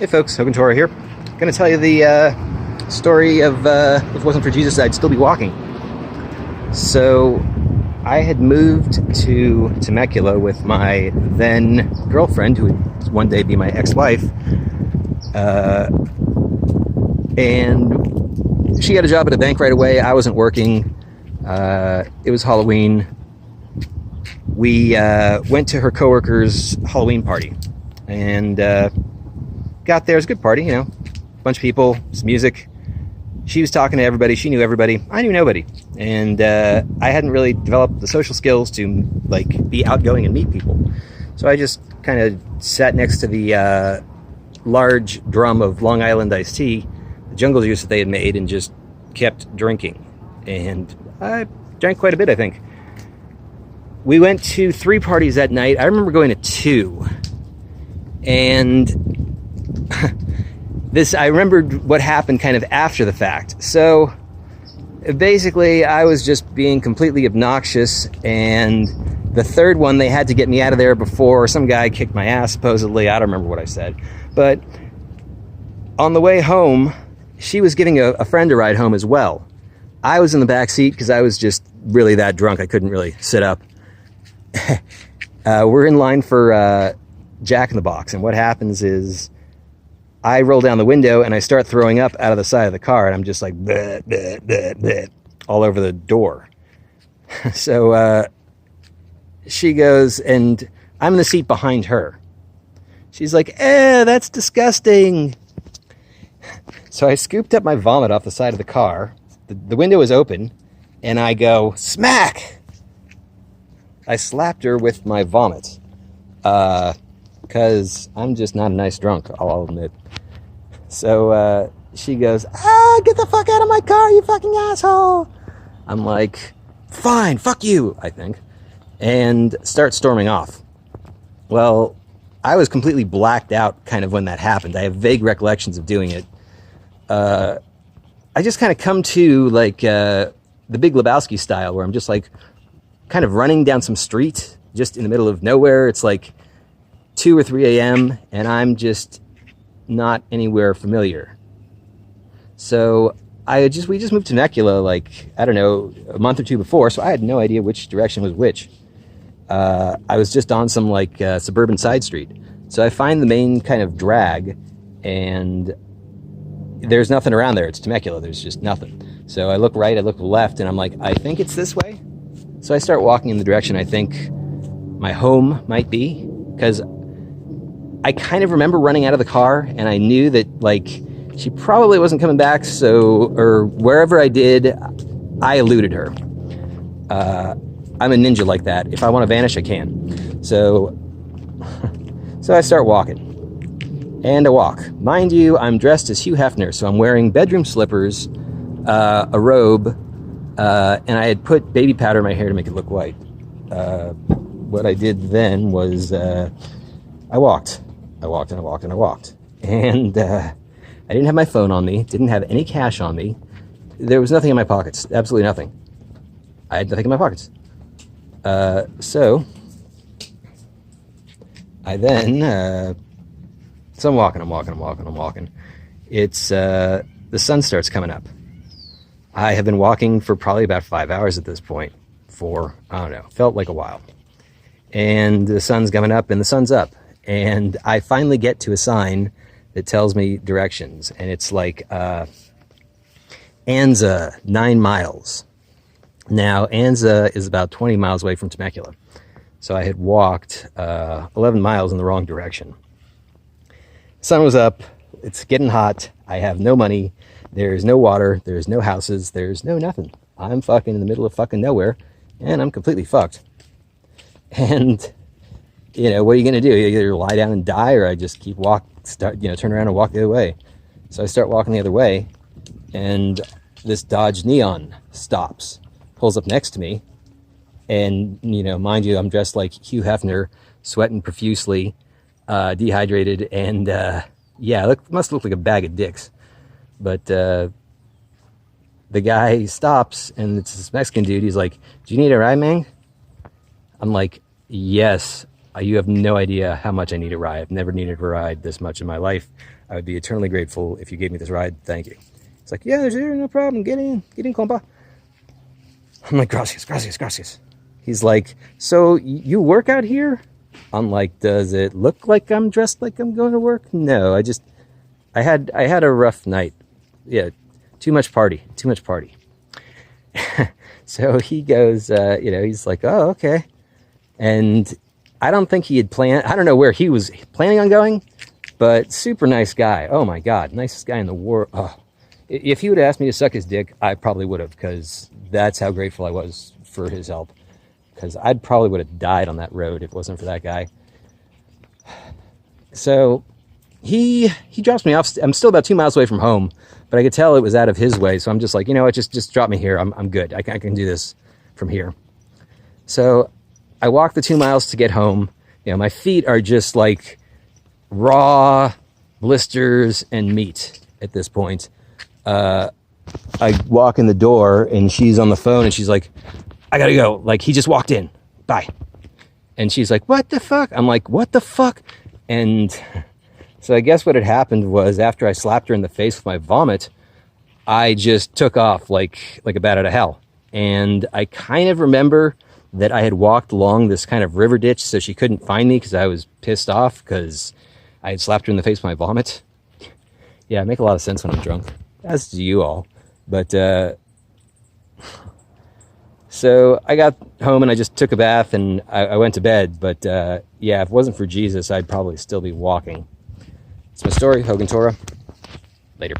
Hey folks, Hogan Torah here. Going to tell you the story of if it wasn't for Jesus, I'd still be walking. So I had moved to Temecula with my then girlfriend, who would one day be my ex-wife, and she had a job at a bank right away. I wasn't working. It was Halloween. We went to her coworker's Halloween party, and got there. It was a good party, a bunch of people, some music. She was talking to everybody. She knew everybody. I knew nobody, and I hadn't really developed the social skills to be outgoing and meet people. So I just kind of sat next to the large drum of Long Island iced tea, the jungle juice that they had made, and just kept drinking. And I drank quite a bit, I think. We went to 3 parties that night. I remember going to 2. And I remembered what happened kind of after the fact. So basically, I was just being completely obnoxious. And the 3rd one, they had to get me out of there before some guy kicked my ass, supposedly. I don't remember what I said. But on the way home, she was giving a friend a ride home as well. I was in the back seat because I was just really that drunk. I couldn't really sit up. We're in line for Jack in the Box, and what happens is I roll down the window and I start throwing up out of the side of the car, and I'm just like bleh, bleh, bleh, bleh, all over the door. So she goes, and I'm in the seat behind her. She's like, that's disgusting. So I scooped up my vomit off the side of the car. The window is open, and I go, smack! I slapped her with my vomit. Because I'm just not a nice drunk, I'll admit. So she goes, get the fuck out of my car, you fucking asshole! I'm like, fine, fuck you, I think. And start storming off. Well, I was completely blacked out kind of when that happened. I have vague recollections of doing it. I just kind of come to the Big Lebowski style, where I'm just kind of running down some street just in the middle of nowhere. It's 2 or 3 a.m. and I'm just not anywhere familiar. So we just moved to Temecula I don't know, a month or 2 before, so I had no idea which direction was which. I was just on some suburban side street. So I find the main kind of drag, and there's nothing around there. It's Temecula. There's just nothing. So I look right, I look left, and I'm like, I think it's this way. So I start walking in the direction I think my home might be, because I kind of remember running out of the car, and I knew that she probably wasn't coming back. Or wherever I did, I eluded her. I'm a ninja like that. If I want to vanish, I can. So I start walking. And I walk. Mind you, I'm dressed as Hugh Hefner, so I'm wearing bedroom slippers, a robe, and I had put baby powder in my hair to make it look white. What I did then was I walked. I walked and I walked and I walked. And I didn't have my phone on me, didn't have any cash on me. There was nothing in my pockets, absolutely nothing. I had nothing in my pockets. So I then... So I'm walking. It's, the sun starts coming up. I have been walking for probably about 5 hours at this point. I don't know, felt like a while. And the sun's coming up, and the sun's up. And I finally get to a sign that tells me directions. And it's Anza, 9 miles. Now, Anza is about 20 miles away from Temecula. So I had walked 11 miles in the wrong direction. Sun was up, it's getting hot, I have no money, there's no water, there's no houses, there's no nothing. I'm fucking in the middle of fucking nowhere, and I'm completely fucked. And, what are you gonna do? You either lie down and die, or I just keep turn around and walk the other way. So I start walking the other way, and this Doge Neon stops, pulls up next to me, and, mind you, I'm dressed like Hugh Hefner, sweating profusely, dehydrated, and must look like a bag of dicks. But the guy stops, and it's this Mexican dude. He's like, "Do you need a ride, man?" I'm like, "Yes." You have no idea how much I need a ride. I've never needed a ride this much in my life. I would be eternally grateful if you gave me this ride. Thank you. It's like, yeah, there's no problem. Get in, compa. I'm like, gracias, gracias, gracias. He's like, so you work out here? I'm like, does it look like I'm dressed like I'm going to work? No, I had a rough night. Yeah, too much party. So he goes, he's like, oh, okay. And I don't think he had planned, I don't know where he was planning on going, but super nice guy. Oh my God, nicest guy in the world. Oh. If he would have asked me to suck his dick, I probably would have, because that's how grateful I was for his help. Because I'd probably would have died on that road if it wasn't for that guy. So he drops me off. I'm still about 2 miles away from home, but I could tell it was out of his way. So I'm just like, you know what, just drop me here. I'm good. I can do this from here. So I walk the 2 miles to get home. You know, my feet are just like raw blisters and meat at this point. I walk in the door and she's on the phone and she's like, I gotta go. Like, he just walked in. Bye. And she's like, what the fuck? I'm like, what the fuck? And so I guess what had happened was, after I slapped her in the face with my vomit, I just took off like a bat out of hell. And I kind of remember that I had walked along this kind of river ditch so she couldn't find me, because I was pissed off because I had slapped her in the face with my vomit. Yeah, I make a lot of sense when I'm drunk, as do you all. But so I got home and I just took a bath and I went to bed. But yeah, if it wasn't for Jesus, I'd probably still be walking. It's my story, Hogan Torah. Later.